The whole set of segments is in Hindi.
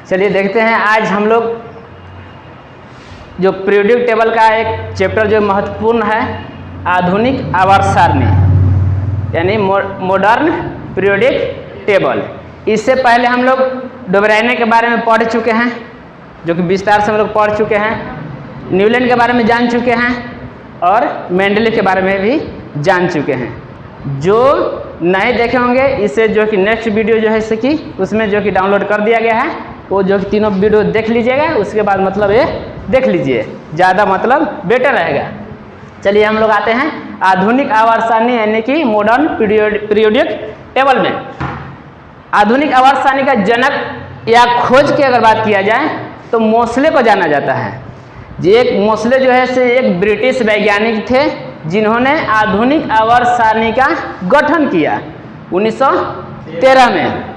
चलिए देखते हैं आज हम लोग जो पीरियोडिक टेबल का एक चैप्टर जो महत्वपूर्ण है, आधुनिक आवर्त सारणी यानी मॉडर्न पीरियोडिक टेबल। इससे पहले हम लोग डोबराइने के बारे में पढ़ चुके हैं, जो कि विस्तार से हम लोग पढ़ चुके हैं। न्यूलैंड के बारे में जान चुके हैं और मेंडलीव के बारे में भी जान चुके हैं। जो नहीं देखे होंगे इसे जो कि नेक्स्ट वीडियो जो है इससे कि उसमें जो कि डाउनलोड कर दिया गया है, वो जो कि तीनों वीडियो देख लीजिएगा। उसके बाद मतलब ये देख लीजिए, ज़्यादा मतलब बेटर रहेगा। चलिए हम लोग आते हैं आधुनिक आवर्त सारणी यानी कि मॉडर्न पीरियोडिक टेबल में। आधुनिक आवर्त सारणी का जनक या खोज की अगर बात किया जाए तो मोसले को जाना जाता है। ये एक मोसले जो है से एक ब्रिटिश वैज्ञानिक थे जिन्होंने आधुनिक आवर्त सारणी का गठन किया 1913 में।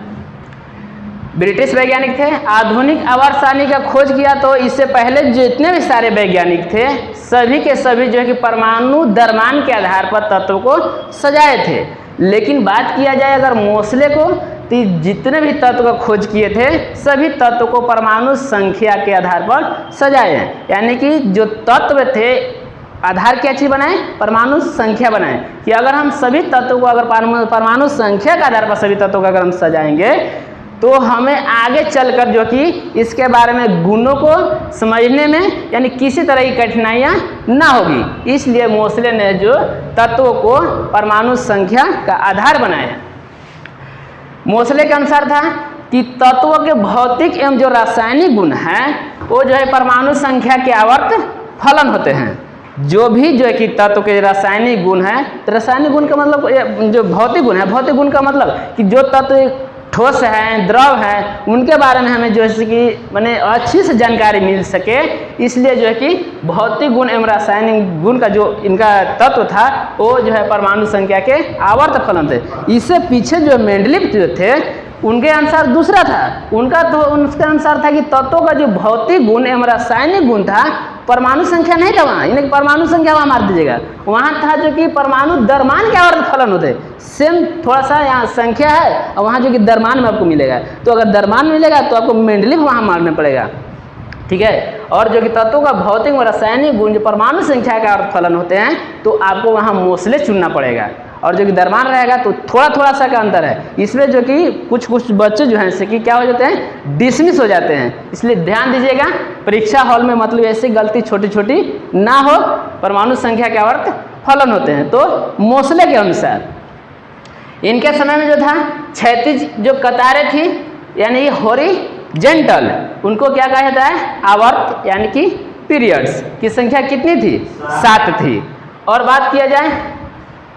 ब्रिटिश वैज्ञानिक थे, आधुनिक आवर्त सारणी का खोज किया। तो इससे पहले जितने भी सारे वैज्ञानिक थे सभी के सभी जो है कि परमाणु द्रव्यमान के आधार पर तत्व को सजाए थे। लेकिन बात किया जाए अगर मोसले को, तो जितने भी तत्व का खोज किए थे सभी तत्व को परमाणु संख्या के आधार पर सजाए हैं। यानी कि जो तत्व थे आधार क्या चीज बनाए, परमाणु संख्या बनाए। कि अगर हम सभी तत्वों को अगर परमाणु संख्या के आधार पर सभी तत्वों को अगर हम सजाएंगे तो हमें आगे चलकर जो कि इसके बारे में गुणों को समझने में यानी किसी तरह की कठिनाइयाँ ना होगी। इसलिए मोसले ने जो तत्वों को परमाणु संख्या का आधार बनाया। मोसले के अनुसार था कि तत्वों के भौतिक एवं जो रासायनिक गुण हैं वो जो है परमाणु संख्या के आवर्त फलन होते हैं। जो भी जो है कि तत्व के रासायनिक गुण हैं, तो रासायनिक गुण का मतलब जो भौतिक गुण है, भौतिक गुण का मतलब कि जो तत्व ठोस है, द्रव है, उनके बारे में हमें जो है कि माने अच्छी से जानकारी मिल सके, इसलिए जो है कि भौतिक गुण एवं रासायनिक गुण का जो इनका तत्व था वो जो है परमाणु संख्या के आवर्त फलन थे। इससे पीछे जो मेंडलीव जो थे उनके अनुसार दूसरा था। उनका तो उनके अनुसार था कि तत्वों का जो भौतिक गुण एवं रासायनिक गुण था, परमाणु संख्या नहीं था वहाँ, इन्हें परमाणु संख्या वहाँ मार दीजिएगा, वहाँ था जो कि परमाणु द्रव्यमान के आवर्त फलन होते। सेम थोड़ा सा यहाँ संख्या है और वहाँ जो कि द्रव्यमान में आपको मिलेगा। तो अगर द्रव्यमान मिलेगा तो आपको मेंडलीव वहाँ मारना पड़ेगा, ठीक है। और जो कि तत्वों का भौतिक और रासायनिक गुण जो परमाणु संख्या का आवर्त फलन होते हैं तो आपको वहाँ मोसले चुनना पड़ेगा। और जो कि द्रव्यमान रहेगा तो थोड़ा थोड़ा सा का अंतर है। इसलिए जो कि कुछ कुछ बच्चे जो हैं जैसे कि क्या हो जाते हैं, डिसमिस हो जाते हैं। इसलिए ध्यान दीजिएगा परीक्षा हॉल में मतलब ऐसी गलती छोटी छोटी ना हो। परमाणु संख्या के आवर्त फलन होते हैं। तो मोसले के अनुसार इनके समय में जो था क्षैतिज जो कतारें थी यानी हॉरिजॉन्टल, उनको क्या कहा जाता है, आवर्त यानी कि पीरियड्स की संख्या कितनी थी, 7 थी। और बात किया जाए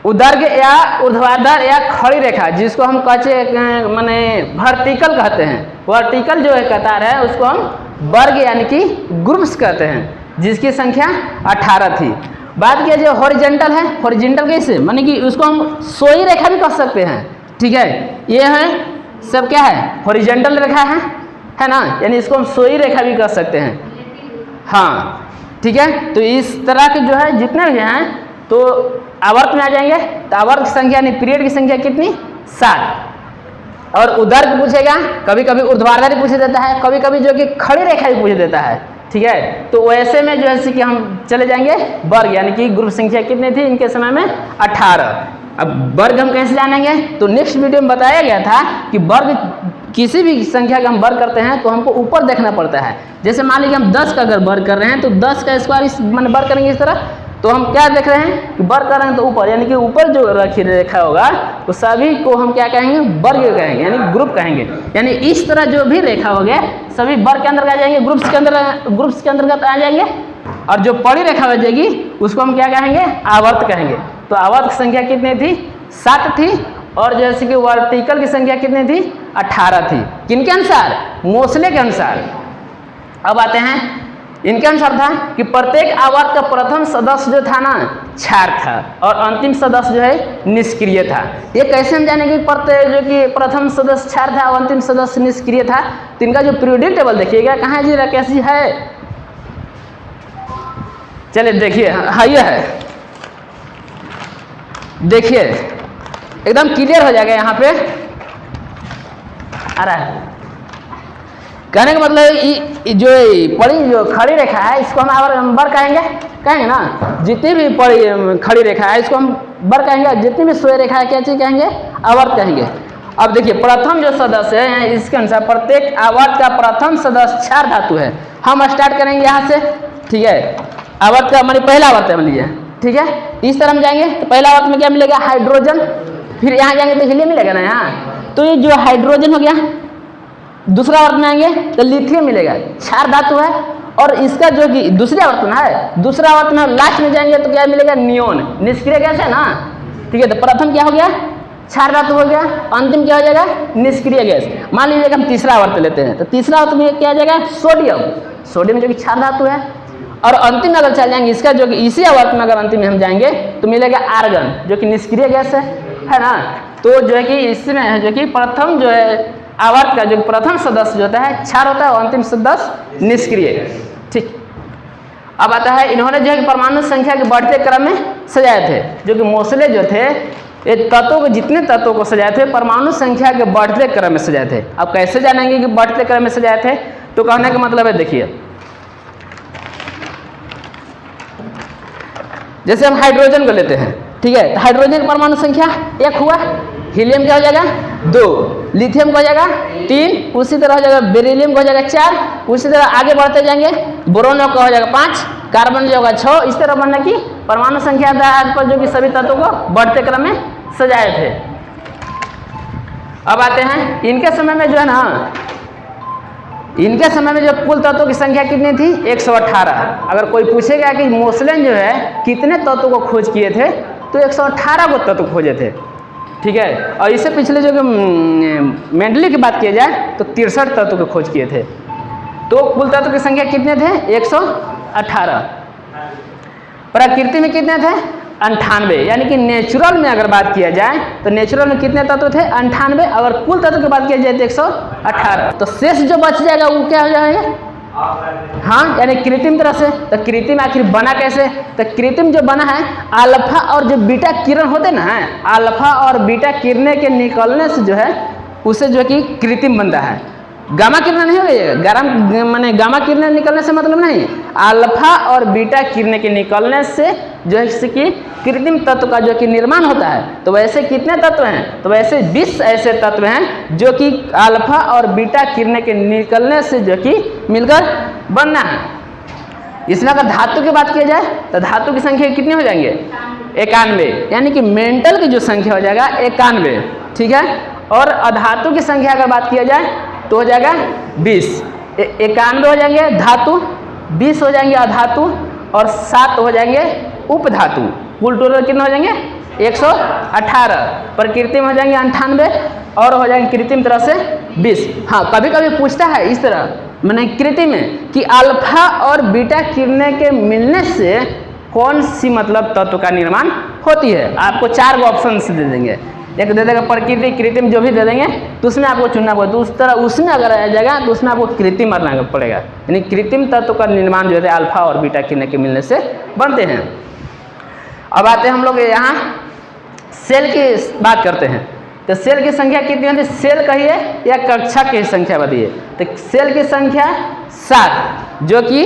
उदर्घ या ऊर्ध्वाधर या खड़ी रेखा जिसको हम माने वर्टिकल कहते हैं, वर्टिकल जो है कतार है उसको हम वर्ग यानी कि ग्रुप्स कहते हैं, जिसकी संख्या 18 थी। बात किया जो हॉरिजॉन्टल है, हॉरिजॉन्टल कैसे माने कि उसको हम सोई रेखा भी कह सकते हैं, ठीक है। ये है सब क्या है, हॉरिजॉन्टल रेखा है ना, यानी इसको हम सोई रेखा भी कह सकते हैं, हाँ ठीक है। तो इस तरह के जो है जितने भी हैं तो आवर्त में आ जाएंगे। तो आवर्त की संख्या यानी पीरियड की संख्या कितनी, 7। और उदर्घ पूछेगा, कभी कभी ऊर्ध्वाधर पूछ देता है, कभी कभी जो कि खड़ी रेखा भी पूछ देता है, ठीक है। तो वैसे में जो है कि हम चले जाएंगे वर्ग यानी कि ग्रुप संख्या कितनी थी इनके समय में, 18। अब वर्ग हम कैसे जानेंगे, तो नेक्स्ट वीडियो में बताया गया था कि वर्ग किसी भी संख्या का हम वर्ग करते हैं तो हमको ऊपर देखना पड़ता है। जैसे मान लीजिए हम 10 का अगर वर्ग कर रहे हैं तो 10 का स्क्वायर इस मैंने वर्ग करेंगे इस तरह, तो हम क्या देख रहे हैं कि वर्ग कर रहे हैं तो ऊपर यानी कि ऊपर जो रेखा होगा तो सभी को हम क्या कहेंगे, वर्ग कहेंगे यानी ग्रुप कहेंगे। यानी इस तरह जो भी रेखा हो गया सभी वर्ग के अंदर आ जाएंगे, ग्रुप्स के अंतर्गत आ जाएंगे। और जो पड़ी रेखा बचेगी उसको हम क्या कहेंगे, आवर्त कहेंगे। तो आवर्त की संख्या कितनी थी, 7 थी। और जैसे कि वर्टिकल की संख्या कितनी थी, 18 थी। किनके अनुसार, मोसले के अनुसार। अब आते हैं इनके अनुसार था कि प्रत्येक आवर्त का प्रथम सदस्य जो था ना क्षार था और अंतिम सदस्य जो है निष्क्रिय था। ये कैसे हम जानेंगे प्रत्येक जो कि प्रथम सदस्य क्षार था और अंतिम सदस्य निष्क्रिय था। तो इनका जो पीरियोडिक टेबल देखिएगा, कहाँ जी राकेश जी है, चलिए देखिए, हाँ ये है, देखिए एकदम क्लियर हो जाएगा। यहाँ पे आ रहा है, कहने का मतलब जो पड़ी जो खड़ी रेखा है इसको हम बर कहेंगे ना। जितनी भी पड़ी खड़ी रेखा है इसको हम बर कहेंगे, जितनी भी सोए रेखा है क्या चीज कहेंगे, आवर्त कहेंगे। अब देखिए प्रथम जो सदस्य है इसके अनुसार प्रत्येक आवर्त का प्रथम सदस्य क्षार धातु है। हम स्टार्ट करेंगे यहाँ से, ठीक है। आवर्त का मानी पहला आवर्त है मान लीजिए, ठीक है। इस तरह हम जाएंगे तो पहला आवर्त में क्या मिलेगा, हाइड्रोजन। फिर यहाँ जाएंगे तो हीलियम मिलेगा ना यहाँ, तो ये जो हाइड्रोजन हो गया। दूसरा आवर्त में आएंगे तो लिथियम मिलेगा, क्षार धातु है। और इसका जो कि दूसरी आवर्त में है, दूसरा आवर्त में लास्ट में जाएंगे तो क्या मिलेगा, नियोन, निष्क्रिय गैस है ना, ठीक है। तो प्रथम क्या हो गया, क्षार धातु हो गया। अंतिम क्या हो जाएगा, निष्क्रिय गैस। मान लीजिए हम तीसरा आवर्त लेते हैं तो तीसरा आवर्त में क्या आ जाएगा, सोडियम। सोडियम जो कि क्षार धातु है। और अंतिम में अगर चल जाएंगे इसका जो कि इसी आवर्त में अगर अंतिम में हम जाएंगे तो मिलेगा आर्गन जो कि निष्क्रिय गैस है ना। तो जो है कि इसमें जो कि प्रथम जो है आवर्त का जो प्रथम सदस्य जो होता है क्षार होता है और अंतिम सदस्य निष्क्रिय, ठीक। अब आता है इन्होंने जो है परमाणु संख्या के बढ़ते क्रम में सजाए थे। जो कि मोसले जो थे ये तत्वों को, जितने तत्वों को सजाए थे परमाणु संख्या के बढ़ते क्रम में सजाए थे। अब कैसे जानेंगे कि बढ़ते क्रम में सजाए थे, तो कहने का मतलब है देखिए, जैसे हम हाइड्रोजन को लेते हैं, ठीक है। तो हाइड्रोजन परमाणु संख्या 1 हुआ, हीलियम क्या हो जाएगा 2, लिथियम का हो जाएगा 3, उसी तरह हो जाएगा बेरिलियम का हो जाएगा 4, उसी तरह आगे बढ़ते जाएंगे बोरोन का हो जाएगा 5, कार्बन जो होगा 6। इस तरह बनने की परमाणु संख्या आधार पर जो कि सभी तत्वों को बढ़ते क्रम में सजाए थे। अब आते हैं इनके समय में जो है ना, इनके समय में जो कुल तत्वों की संख्या कितनी थी, 118। अगर कोई पूछेगा कि मोसलेन जो है कितने तत्वों को खोज किए थे, तो 118 को तत्व खोजे थे, ठीक है। और इससे पिछले जो मेंडली की बात किया जाए तो 63 तत्व को खोज किए थे। तो कुल तत्व की संख्या कितने थे, 118। प्रकृति में कितने थे, 98। यानी कि नेचुरल में अगर बात किया जाए तो नेचुरल में कितने तत्व थे, 98। अगर कुल तत्व की बात किया जाए तो 118। तो शेष जो बच जाएगा वो क्या हो जाएगा, हाँ, यानी कृत्रिम तरह से। तो कृत्रिम आखिर बना कैसे, तो कृत्रिम जो बना है अल्फा और जो बीटा किरण होते ना, अल्फा और बीटा किरणें के निकलने से जो है उसे जो कि कृत्रिम बनता है। गामा किरण नहीं होगा, माने गामा किरण निकलने से मतलब नहीं, अल्फा और बीटा किरण के निकलने से जो है कि कृत्रिम तत्व का जो कि निर्माण होता है। तो वैसे कितने तत्व हैं, तो वैसे 20 ऐसे तत्व हैं जो कि अल्फा और बीटा किरण के निकलने से जो कि मिलकर बनना है। इसमें अगर धातु की बात की जाए तो धातु की संख्या कितनी हो जाएंगे, 91। यानी कि मेंटल की जो संख्या हो जाएगा 91, ठीक है। और अधातु की संख्या अगर बात किया जाए तो हो जाएगा 20। 91 हो जाएंगे धातु, 20 हो जाएंगे अधातु और 7 हो जाएंगे उपधातु। कुल टोटल कितने हो जाएंगे, 118। प्रकृति में हो जाएंगे 98 और हो जाएंगे कृत्रिम तरह से 20। हाँ, कभी कभी पूछता है इस तरह मैंने कृत्रिम में कि अल्फा और बीटा किरणें के मिलने से कौन सी मतलब तत्व का निर्माण होती है। आपको 4 ऑप्शन दे देंगे, एक दे देगा प्रकृति, कृत्रिम, जो भी दे देंगे तो उसमें आपको चुनना पड़ेगा। तो उस तरह उसमें अगर आ जाएगा तो उसमें आपको कृत्रिम मानना पड़ेगा। यानी कृत्रिम तत्व का निर्माण जो है अल्फा और बीटा किरणें के मिलने से बनते हैं। अब आते हैं हम लोग यहाँ सेल की बात करते हैं। तो सेल की संख्या कितनी होती है, सेल कहिए या कक्षा की संख्या बताइए। तो सेल की संख्या 7, जो कि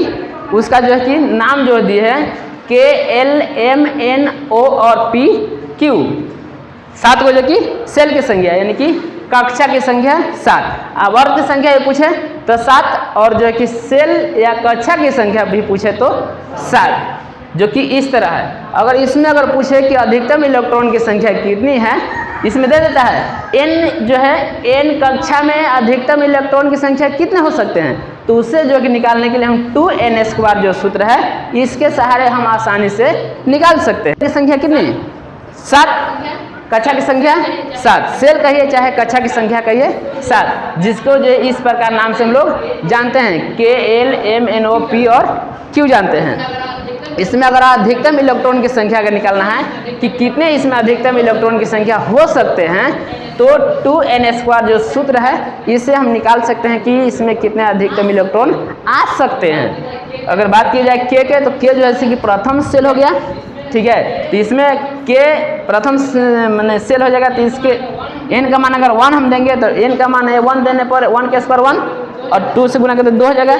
उसका जो है कि नाम जो दिए है KLMNO और PQ, 7 को जो कि सेल की संख्या यानी कि कक्षा की संख्या 7। आवर्त की संख्या ये पूछे तो 7, और जो है कि सेल या कक्षा की संख्या भी पूछे तो 7, जो कि इस तरह है। अगर इसमें अगर पूछे कि अधिकतम इलेक्ट्रॉन की संख्या कितनी है, इसमें दे देता है n जो है n कक्षा में अधिकतम इलेक्ट्रॉन की संख्या कितने हो सकते हैं। तो उससे जो कि निकालने के लिए हम 2n² जो सूत्र है इसके सहारे हम आसानी से निकाल सकते हैं। संख्या कितनी, 7, कक्षा की संख्या 7, सेल कहिए चाहे कक्षा की संख्या कहिए 7, जिसको जो इस प्रकार नाम से हम लोग जानते हैं KLMNO और Q जानते हैं। इसमें अगर अधिकतम इलेक्ट्रॉन की संख्या अगर निकालना है कि कितने इसमें अधिकतम इलेक्ट्रॉन की संख्या हो सकते हैं, तो 2n² जो सूत्र है इससे हम निकाल सकते हैं कि इसमें कितने अधिकतम इलेक्ट्रॉन आ सकते हैं। अगर बात की जाए K के, तो K जो है कि प्रथम सेल हो गया, ठीक है। तो इसमें के प्रथम मैंने सेल हो जाएगा, तो इसके एन का मान अगर 1 हम देंगे तो एन का मान है 1 देने पर 1 के स्क्वायर 1 और 2 से गुना करते 2 हो जाएगा।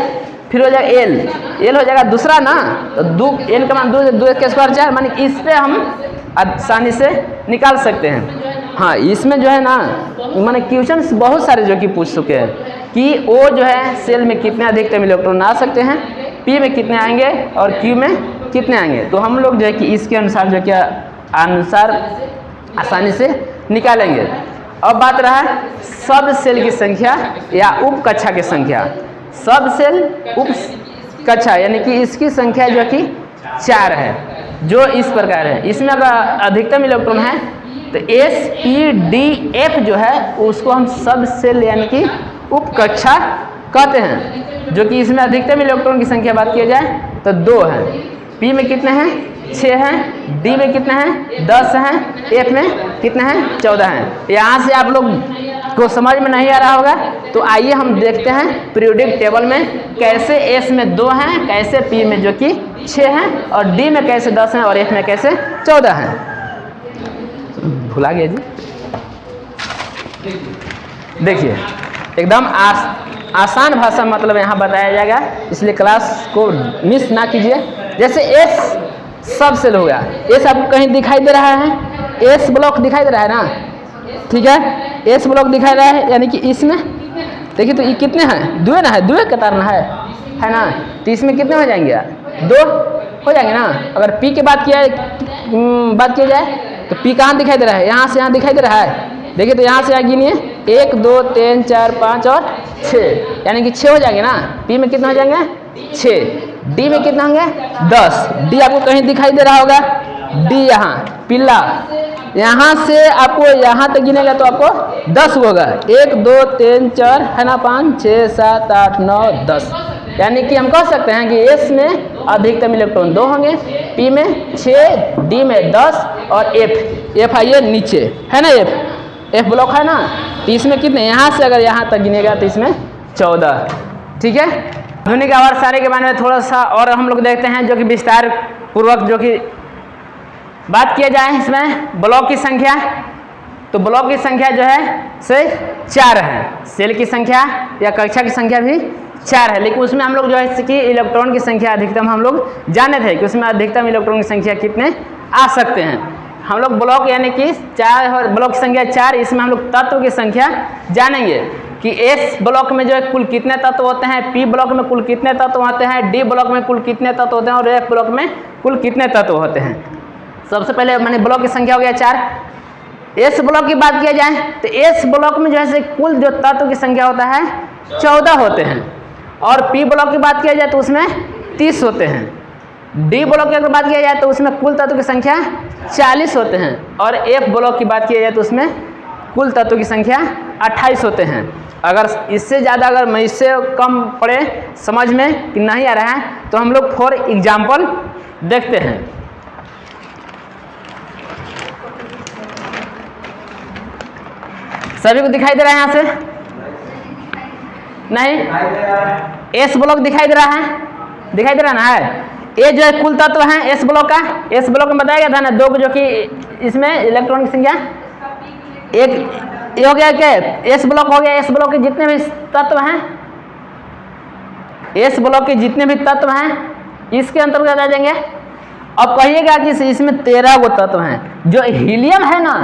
फिर हो जाएगा एल हो जाएगा दूसरा ना, तो 2 एन का मान 2 के स्क्वायर 4, मानी इस पे हम आसानी से निकाल सकते हैं। हाँ, इसमें जो है ना मैंने क्वेश्चन बहुत सारे जो कि पूछ चुके हैं कि ओ जो है सेल में कितने अधिकतम इलेक्ट्रॉन आ सकते हैं, पी में कितने आएंगे और क्यू में कितने आएंगे। तो हम लोग जो है कि इसके अनुसार जो क्या अनुसार आसानी से निकालेंगे। अब बात रहा सब सेल की संख्या या उप कक्षा की संख्या। सब सेल उप कक्षा यानी कि इसकी संख्या जो कि 4 है, जो इस प्रकार है। इसमें अगर अधिकतम इलेक्ट्रॉन है तो एस पी डी एफ जो है उसको हम सब सेल यानी कि उप कक्षा कहते हैं, जो कि इसमें अधिकतम इलेक्ट्रॉन की संख्या बात किया जाए तो 2 है। पी में कितने हैं 6 हैं, डी में कितने हैं 10 हैं, एफ में कितने हैं 14 हैं। यहाँ से आप लोग को समझ में नहीं आ रहा होगा, तो आइए हम देखते हैं पीरियोडिक टेबल में कैसे एस में 2 हैं, कैसे पी में जो कि 6 हैं और डी में कैसे 10 हैं और एफ में कैसे 14 हैं। भुला गया जी। देखिए एकदम आसान भाषा मतलब यहाँ बताया जाएगा, इसलिए क्लास को मिस ना कीजिए। जैसे एस सब सेल हो गया, एस आपको कहीं दिखाई दे रहा है, एस ब्लॉक दिखाई दे रहा है ना, ठीक है, एस ब्लॉक दिखाई दे रहा है यानी कि इसमें देखिए तो ये कितने हैं 2 ना है, 2 कतार ना है ना, तो इसमें कितने हो जाएंगे 2 हो जाएंगे ना। अगर पी की बात की जाए तो पी कहाँ दिखाई दे रहा है, यहाँ से यहाँ दिखाई दे रहा है। देखिए तो यहाँ से यहाँ गिनिए 1 2 3 4 5 और 6 यानी कि 6 हो जाएंगे ना। पी में कितना हो जाएंगे 6, डी में कितना होंगे 10। डी आपको कहीं दिखाई दे रहा होगा, डी यहाँ पीला, यहाँ से आपको यहाँ तक गिनेगा तो आपको 10 होगा। 1 2 3 4 है ना, 5 6 7 8 9 10, यानी कि हम कह सकते हैं कि एस में अधिकतम इलेक्ट्रॉन 2 होंगे, पी में 6, डी में 10 और एफ आइए नीचे है ना, एफ ब्लॉक है ना, तो इसमें कितने यहाँ से अगर यहाँ तक गिनेगा तो इसमें 14, ठीक है। आधुनिक आवर्त सारणी के बारे में थोड़ा सा और हम लोग देखते हैं, जो कि विस्तार पूर्वक जो कि बात किया जाए इसमें ब्लॉक की संख्या। तो ब्लॉक की संख्या जो है से 4 है, सेल की संख्या या कक्षा की संख्या भी 4 है, लेकिन उसमें हम लोग जो है इसकी इलेक्ट्रॉन की संख्या अधिकतम हम लोग जाने थे कि उसमें अधिकतम इलेक्ट्रॉन की संख्या कितने आ सकते हैं। हम लोग ब्लॉक यानी कि 4 और ब्लॉक की संख्या 4, इसमें हम लोग तत्व की संख्या जानेंगे कि एस ब्लॉक में जो है कुल कितने तत्व होते हैं, पी ब्लॉक में कुल कितने तत्व होते हैं, डी ब्लॉक में कुल कितने तत्व होते हैं और एफ ब्लॉक में कुल कितने तत्व होते हैं। सबसे पहले मैंने ब्लॉक की संख्या हो गया 4। एस ब्लॉक की बात किया जाए तो एस ब्लॉक में जो है कुल जो तत्व की संख्या होता है 14 होते हैं, और पी ब्लॉक की बात किया जाए तो उसमें 30 होते हैं। डी ब्लॉक की अगर बात किया जाए तो उसमें कुल तत्व की संख्या 40 होते हैं, और एफ ब्लॉक की बात किया जाए तो उसमें कुल तत्व की संख्या 28 होते हैं। अगर इससे ज़्यादा अगर मैं इससे कम पड़े समझ में कि नहीं आ रहा है तो हम लोग फॉर एग्जाम्पल देखते हैं। सभी को दिखाई दे रहा है यहाँ से नहीं? एस ब्लॉक दिखाई दे रहा है, दिखाई दे रहा ना है। ये जो है कुल तत्व है एस ब्लॉक का, एस ब्लॉक में बताया गया था ना 2 जो कि इसमें इलेक्ट्रॉन की संख्या एक ये हो गया क्या, एस ब्लॉक हो गया। एस ब्लॉक के जितने भी तत्व हैं, एस ब्लॉक के जितने भी तत्व हैं इसके अंतर्गत आ जाएंगे। अब कहिएगा कि इसमें 13 गो तत्व हैं। जो हीलियम है ना,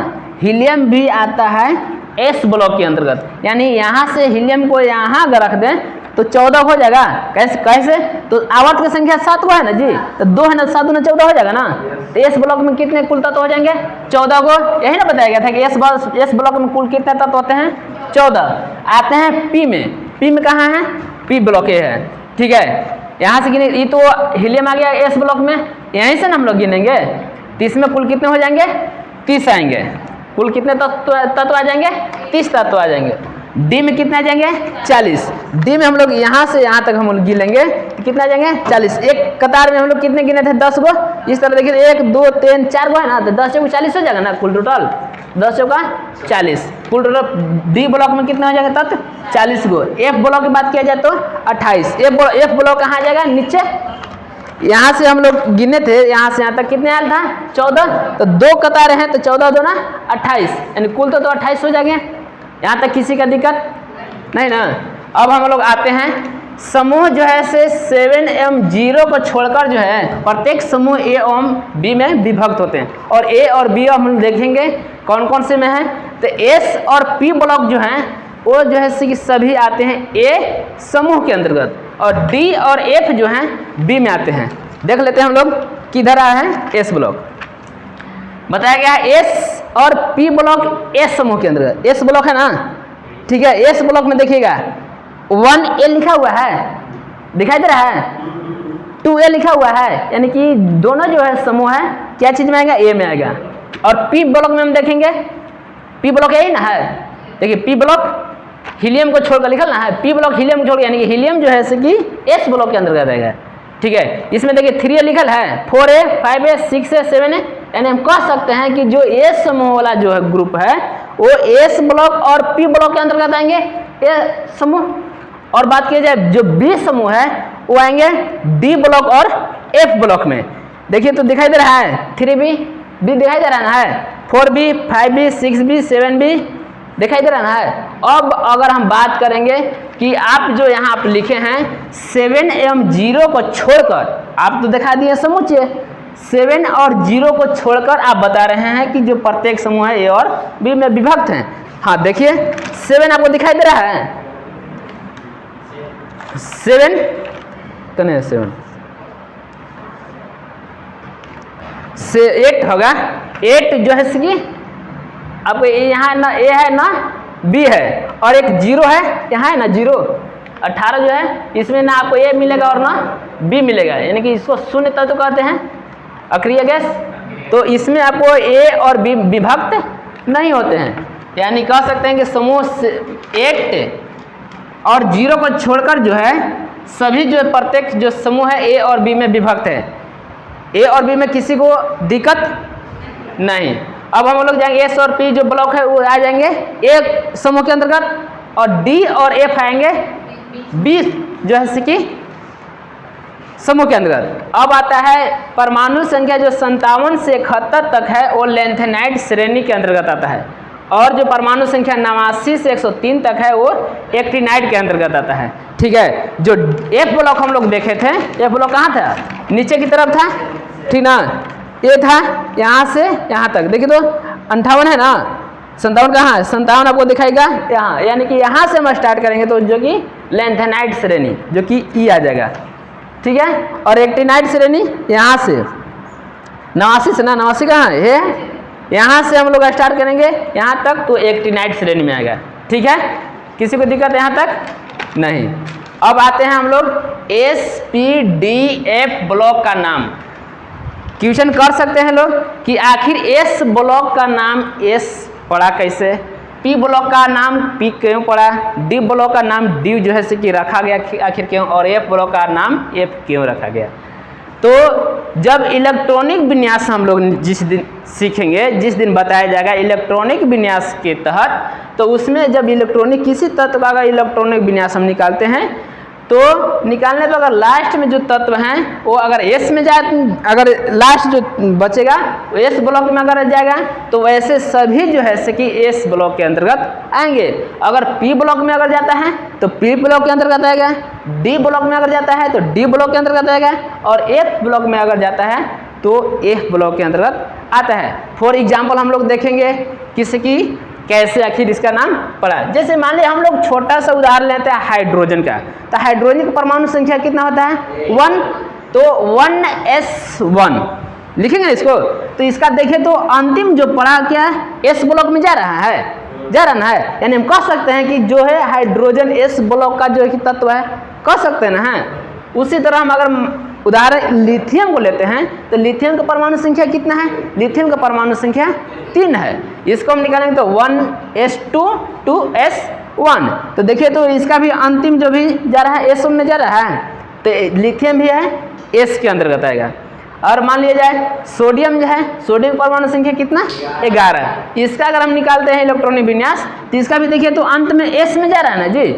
हीलियम भी आता है एस ब्लॉक के अंतर्गत, यानी यहाँ से हीलियम को यहाँ अगर रख दें तो 14 हो जाएगा। कैसे तो आवर्त की संख्या 7 गो है ना जी, तो 2 है ना, 7 दूना 14 हो जाएगा ना। तो एस ब्लॉक में कितने कुल तत्व हो जाएंगे 14 गो। यही ना बताया गया था कि एस ब्लॉक में कुल कितने तत्व होते हैं 14। आते हैं पी में, पी में कहाँ है, पी ब्लॉक ये है, ठीक है। यहाँ से गिने, ये तो हीलियम आ गया एस ब्लॉक में, यहीं से ना हम लोग गिनेंगे। तो इसमें कुल कितने हो जाएंगे 30 आएंगे। कुल कितने तत्व आ जाएंगे 30 तत्व आ जाएंगे। डी में कितने आ जाएंगे 40। डी में हम लोग यहाँ से यहाँ तक हम लोग गिनेंगे तो कितने आ जाएंगे 40। एक कतार में हम लोग कितने गिने थे 10 गो। इस तरह देखिए 1 2 3 4 गो है ना, तो 10 चौक 40 हो जाएगा ना कुल टोटल, 10 चौका 40 कुल टोटल। डी ब्लॉक में कितने हो जाएगा तत्व 40 गो। एफ ब्लॉक की बात किया जाए तो 28। एफ ब्लॉक कहाँ आ जाएगा नीचे, यहाँ से हम लोग गिने थे, यहाँ से यहाँ तक कितने आयल था 14, तो 2 कतारें हैं तो 14 2 ना 28, यानी कुल तो 28 हो जाएंगे। यहाँ तक किसी का दिक्कत नहीं ना। अब हम लोग आते हैं समूह जो है से 7 एवं 0 को छोड़कर जो है प्रत्येक समूह ए एवं बी में विभक्त होते हैं, और ए और बी हम देखेंगे कौन कौन से में है। तो एस और पी ब्लॉक जो हैं वो जो है कि सभी आते हैं ए समूह के अंतर्गत, और डी और एफ जो हैं बी में आते हैं। देख लेते हैं हम लोग किधर आया है एस ब्लॉक। बताया गया है एस और पी ब्लॉक एस समूह के अंतर्गत। एस ब्लॉक है ना, ठीक है। एस ब्लॉक में देखिएगा 1A लिखा हुआ है, दिखाई दे रहा है, 2A लिखा हुआ है, यानी कि दोनों जो है समूह है क्या चीज में आएगा, ए में आएगा। और पी ब्लॉक में हम देखेंगे, पी ब्लॉक यही ना है, देखिए पी ब्लॉक हीलियम को छोड़कर लिखल ना है, पी ब्लॉक हीलियम को छोड़, यानी कि हीलियम जो है कि एस ब्लॉक के अंतर्गत आएगा, ठीक है। इसमें देखिए 3A लिखल है, 4A 5A 6A 7A, यानी हम कह सकते हैं कि जो एस समूह वाला जो है ग्रुप है वो एस ब्लॉक और पी ब्लॉक के अंतर्गत आएंगे ए समूह। और बात की जाए जो बी समूह है वो आएंगे डी ब्लॉक और एफ ब्लॉक में। देखिए तो दिखाई दे रहा है 3B बी दिखाई दे रहा है, 4B 5B 6B 7B दिखाई दे रहा है। अब अगर हम बात करेंगे कि आप जो यहाँ आप लिखे हैं 7 एवं 0 को छोड़कर, आप तो दिखा दिए समूचे 7 और 0 को छोड़कर आप बता रहे हैं कि जो प्रत्येक समूह है ए और बी में विभक्त हैं। हाँ देखिए 7 आपको दिखाई दे रहा है, 7 कने 7 से 8 होगा, 8 जो है कि आपको यहाँ ना ए है ना बी है, और एक 0 है यहाँ है ना 0, 18 जो है इसमें ना आपको ए मिलेगा और ना बी मिलेगा, यानी कि इसको शून्य तत्व कहते हैं, अक्रिय गैस। तो इसमें आपको ए और बी विभक्त नहीं होते हैं, यानी कह सकते हैं कि समूह 8 और 0 को छोड़कर जो है सभी जो प्रत्येक जो समूह है ए और बी में विभक्त है, ए और बी में किसी को दिक्कत नहीं। अब हम लोग जाएंगे एस और पी जो ब्लॉक है वो आ जाएंगे एक समूह के अंतर्गत, और डी और एफ आएंगे बी जो है कि समूह के अंतर्गत। अब आता है परमाणु संख्या जो 57 से 71 तक है वो लैंथेनाइड श्रेणी के अंतर्गत आता है, और जो परमाणु संख्या 89 से 103 तक है वो एक्टिनाइड के अंतर्गत आता है, ठीक है। जो एफ ब्लॉक हम लोग देखे थे, एफ ब्लॉक कहाँ था, नीचे की तरफ था, ठीक ना, ये था यहाँ से यहाँ तक। देखिए तो 58 है ना, 57 कहाँ है, 57 आपको दिखाएगा यहाँ, यानी कि यहाँ से हम स्टार्ट करेंगे तो जो कि लैंथेनाइड श्रेणी जो कि ई आ जाएगा, ठीक है। और एक्टिनाइड श्रेणी यहाँ से 89 से ना, 89 कहाँ है, यहाँ से हम लोग स्टार्ट करेंगे यहाँ तक तो एक्टिनाइड श्रेणी में आएगा, ठीक है। किसी को दिक्कत यहाँ तक नहीं। अब आते हैं हम लोग S P D F block का नाम। क्वेश्चन कर सकते हैं लोग कि आखिर एस ब्लॉक का नाम एस पड़ा कैसे, पी ब्लॉक का नाम पी क्यों पड़ा, डी ब्लॉक का नाम डी जो है कि रखा गया आखिर क्यों, और एफ ब्लॉक का नाम एफ क्यों रखा गया। तो जब इलेक्ट्रॉनिक विन्यास हम लोग जिस दिन सीखेंगे, जिस दिन बताया जाएगा इलेक्ट्रॉनिक विन्यास के तहत, तो उसमें जब इलेक्ट्रॉनिक किसी तत्व का अगर इलेक्ट्रॉनिक विन्यास हम निकालते हैं तो निकालने पर अगर लास्ट में जो तत्व हैं वो अगर एस में जाए, अगर लास्ट जो बचेगा वो एस ब्लॉक में अगर जाएगा तो वैसे सभी जो है से कि एस ब्लॉक के अंतर्गत आएंगे। अगर पी ब्लॉक में अगर जाता है तो पी ब्लॉक के अंतर्गत आएगा, डी ब्लॉक में अगर जाता है तो डी ब्लॉक के अंतर्गत आएगा, और एफ ब्लॉक में अगर जाता है तो एफ ब्लॉक के अंतर्गत आता है। फॉर एग्जाम्पल हम लोग देखेंगे किसी की कैसे आखिर इसका नाम पड़ा। जैसे मान लिया हम लोग छोटा सा उदाहरण लेते हैं हाइड्रोजन का, तो हाइड्रोजन का परमाणु संख्या कितना होता है 1, तो 1s1 लिखेंगे इसको। तो इसका देखें तो अंतिम जो पड़ा क्या है एस ब्लॉक में जा रहा है, यानी हम कह सकते हैं कि जो है हाइड्रोजन एस ब्लॉक का जो है कि तत्व है, कह सकते हैं ना है। उसी तरह हम अगर उदाहरण लिथियम को लेते हैं तो लिथियम का परमाणु संख्या कितना है, लिथियम का परमाणु संख्या 3 है। इसको हम निकालेंगे तो 1s2 2s1। तो देखिए तो इसका भी अंतिम जो भी जा रहा है एस में जा रहा है, तो लिथियम भी है एस के अंतर्गत आएगा। और मान लिया जाए सोडियम जो है, सोडियम परमाणु संख्या कितना 11। इसका अगर हम निकालते हैं इलेक्ट्रॉनिक विन्यास तो इसका भी देखिए तो अंत में एस में जा रहा है ना जी,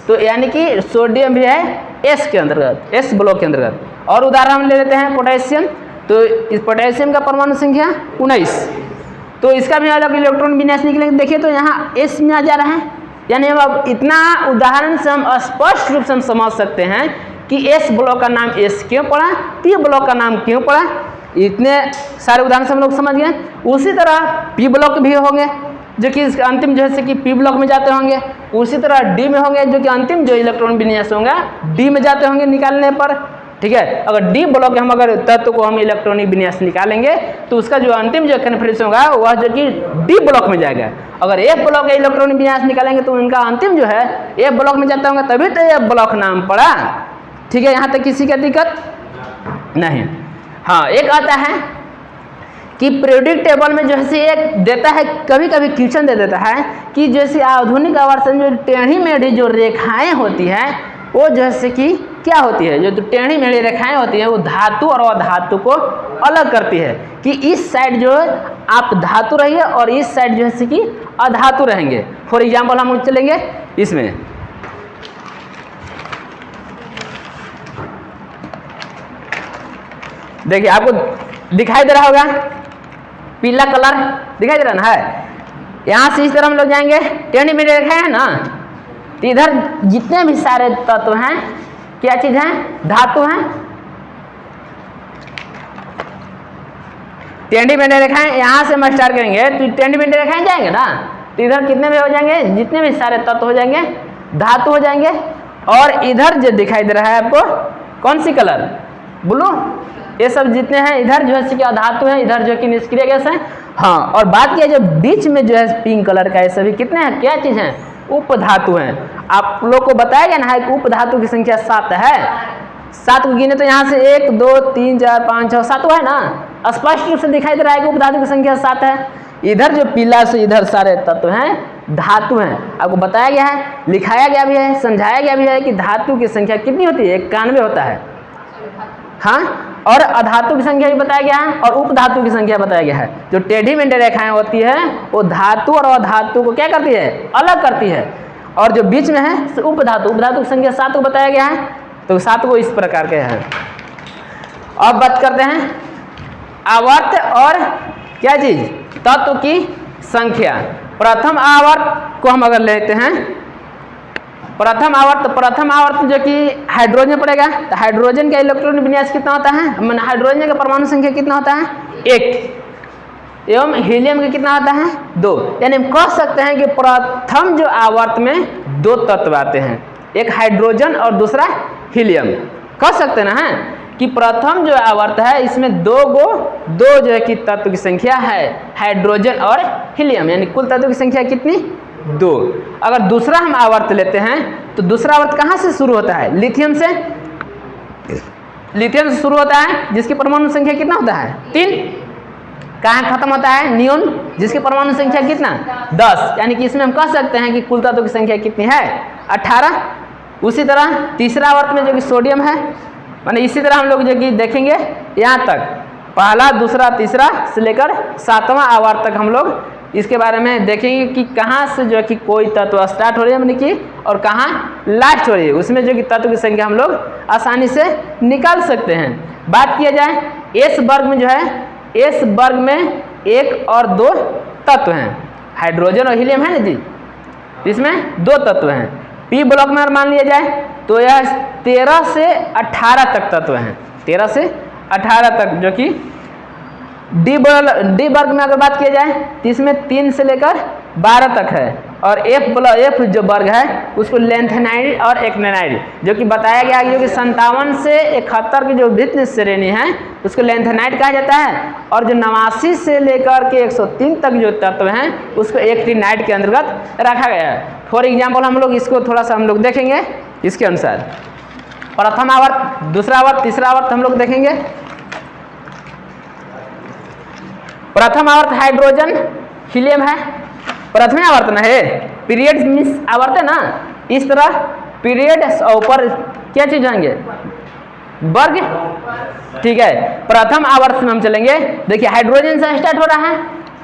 तो यानी कि सोडियम भी है एस के अंतर्गत, एस ब्लॉक के अंतर्गत। और उदाहरण हम ले लेते हैं पोटेशियम, तो इस पोटेशियम का परमाणु संख्या 19, तो इसका भी अलग इलेक्ट्रॉन विन्यास निकलेंगे। देखिए तो यहाँ एस में आ जा रहा है, यानी अब इतना उदाहरण से हम स्पष्ट रूप से हम समझ सकते हैं कि एस ब्लॉक का नाम एस क्यों पड़ा, पी ब्लॉक का नाम क्यों पड़ा, इतने सारे उदाहरण से हम लोग समझ गए। उसी तरह पी ब्लॉक भी होंगे जो कि इसका अंतिम जो है कि पी ब्लॉक में जाते होंगे, उसी तरह डी में होंगे जो कि अंतिम जो इलेक्ट्रॉन विन्यास होंगे डी में जाते होंगे निकालने पर, ठीक है। अगर डी ब्लॉक हम अगर तत्व को हम इलेक्ट्रॉनिक विन्यास निकालेंगे तो उसका जो अंतिम जो कन्फिग्रेशन होगा वह जो कि डी ब्लॉक में जाएगा। अगर एफ ब्लॉक का इलेक्ट्रॉनिक विन्यास निकालेंगे तो उनका अंतिम जो है एफ ब्लॉक में जाता होगा, तभी तो एफ ब्लॉक नाम पड़ा, ठीक है। यहाँ तक किसी का दिक्कत नहीं। हाँ, एक आता है कि पीरियोडिक टेबल में जैसे एक देता है, कभी कभी क्वेश्चन दे देता है कि जैसे आधुनिक आवर्तन जो टेढ़ी मेढ़ी जो रेखाएं होती हैं वो जैसे कि क्या होती है, जो टेढ़ी मेढ़ी रेखाएं होती हैं वो धातु और अधातु को अलग करती है, कि इस साइड जो आप धातु रहिए और इस साइड जो है कि अधातु रहेंगे। फॉर एग्जाम्पल हम चलेंगे इसमें, देखिए आपको दिखाई दे रहा होगा पीला कलर दिखाई दे रहा है। यहाँ से इस तरह हम लोग जाएंगे, टेढ़ी मेढ़ी रेखा है ना, तो इधर जितने भी सारे तत्व हैं क्या चीज है, धातु हैं। टेढ़ी मेढ़ी रेखाएं यहाँ से हम स्टार्ट करेंगे तो टेढ़ी मेढ़ी रेखाएं जाएंगे ना, तो इधर कितने में हो जाएंगे, जितने भी सारे तत्व हो जाएंगे धातु हो जाएंगे। और इधर जो दिखाई दे रहा है आपको कौन सी कलर, ब्लू, ये सब जितने हैं इधर जो है कि अधातु है, इधर जो कि निष्क्रिय गैस है। हाँ, और बात किया जो बीच में जो है पिंक कलर का, ये सभी कितने हैं, क्या चीज़ हैं, उपधातु हैं। आप लोग को बताया गया ना कि उपधातु की संख्या 7 है, 7 को गिने तो यहाँ से 1 2 3 4 5 6 7 है ना, स्पष्ट रूप से दिखाई दे रहा है कि उपधातु की संख्या 7 है। इधर जो पीला से इधर सारे तत्व हैं धातु हैं, आपको बताया गया है, लिखाया गया भी है, समझाया गया भी है कि धातु की संख्या कितनी होती है, 91 होता है। हाँ, और अधातु की संख्या भी बताया गया है और उपधातु की संख्या बताया गया है। जो टेढ़ी मेढ़ी रेखाएं होती है वो धातु और अधातु को क्या करती है, अलग करती है। और जो बीच में है उपधातु, उपधातु की संख्या 7 को बताया गया है, तो 7 को इस प्रकार के है। अब बात करते हैं आवर्त और क्या चीज, तत्व की संख्या। प्रथम आवर्त को हम अगर लेते हैं, प्रथम आवर्त जो कि हाइड्रोजन पड़ेगा, तो हाइड्रोजन का इलेक्ट्रॉन विन्यास कितना होता है, मैंने हाइड्रोजन का परमाणु संख्या कितना होता है, 1, एवं हीलियम का कितना होता है, 2। यानी हम कह सकते हैं कि प्रथम जो आवर्त में 2 तत्व आते हैं, एक हाइड्रोजन और दूसरा हीलियम। कह सकते हैं ना कि प्रथम जो आवर्त है इसमें 2 जो है कि तत्व की संख्या है, हाइड्रोजन और हीलियम, यानी कुल तत्व की संख्या कितनी, 2। अगर दूसरा हम आवर्त लेते हैं तो दूसरा आवर्त कहाँ से शुरू होता है, लिथियम से, लिथियम से शुरू होता है जिसकी परमाणु संख्या कितना होता है, 3। कहाँ खत्म होता है, नियोन, जिसकी परमाणु संख्या कितना, 10। यानी कि इसमें हम कह सकते हैं कि कुल तत्व की संख्या कितनी है, 18। उसी तरह तीसरा आवर्त में जो कि सोडियम है, माने इसी तरह हम लोग जो कि देखेंगे यहाँ तक पहला दूसरा तीसरा से लेकर 7वां आवर्त तक हम लोग इसके बारे में देखेंगे कि कहाँ से जो कि कोई तत्व स्टार्ट हो रही है मैंने कि और कहाँ लास्ट हो रही है, उसमें जो कि तत्व की संख्या हम लोग आसानी से निकाल सकते हैं। बात किया जाए एस वर्ग में, जो है एस वर्ग में 1 और 2 तत्व हैं, हाइड्रोजन और हीलियम है ना जी, इसमें 2 तत्व हैं। पी ब्लॉक में अगर मान लिया जाए तो यह 13 से 18 तक तत्व हैं, 13 से 18 तक, जो कि डी वर्ग में अगर बात किया जाए तो इसमें 3 से लेकर 12 तक है। और एफ जो वर्ग है उसको लेंथेनाइड और एक्टिनाइड, जो कि बताया गया है, जो कि 57 से 71 की जो भिन्न श्रेणी है उसको लेंथेनाइड कहा जाता है, और जो 89 से लेकर के 103 तक जो तत्व हैं उसको एक्टिनाइड के अंतर्गत रखा गया है। फॉर एग्जाम्पल हम लोग इसको थोड़ा सा हम लोग देखेंगे इसके अनुसार। प्रथम आवर्त, दूसरा आवर्त, तीसरा आवर्त हम लोग देखेंगे। प्रथम आवर्त हाइड्रोजन हीलियम है, प्रथम आवर्त ना है, पीरियड मिस आवर्त है ना, इस तरह पीरियड ऊपर क्या चीज जाएंगे, वर्ग, ठीक है। प्रथम आवर्त में हम चलेंगे, देखिए हाइड्रोजन से स्टार्ट हो रहा है,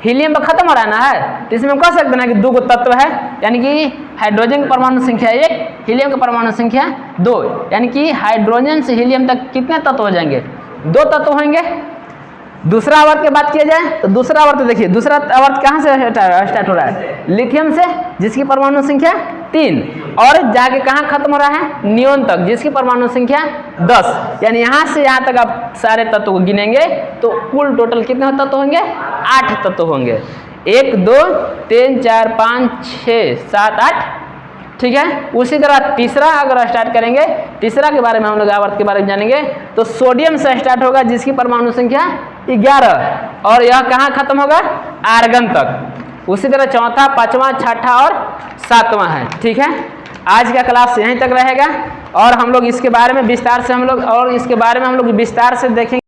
हीलियम पर खत्म हो रहा है ना है, तो इसमें हम कह सकते हैं ना कि 2 गो तत्व है, यानी कि हाइड्रोजन की परमाणु संख्या 1, हीलियम की परमाणु संख्या 2, यानी कि हाइड्रोजन से हीलियम तक कितने तत्व हो जाएंगे? 2 तत्व होंगे। दूसरा आवर्त की बात किया जाए तो दूसरा आवर्त देखिए, दूसरा आवर्त कहाँ से स्टार्ट हो रहा है? लिथियम से, जिसकी परमाणु संख्या 3, और जाके कहाँ खत्म हो रहा है? नियोन तक, जिसकी परमाणु संख्या 10। यानी यहाँ से यहाँ तक आप सारे तत्व को गिनेंगे तो कुल टोटल कितने तत्व होंगे? 8 तत्व होंगे। 1 2 3 4 5 6 7 8, ठीक है। उसी तरह तीसरा अगर स्टार्ट करेंगे, तीसरा के बारे में हम लोग आवर्त के बारे में जानेंगे, तो सोडियम से स्टार्ट होगा, जिसकी परमाणु संख्या 11, और यह कहाँ खत्म होगा? आर्गन तक। उसी तरह चौथा, पांचवा, छठा और सातवां है, ठीक है। आज का क्लास यहीं तक रहेगा, और हम लोग इसके बारे में विस्तार से देखेंगे।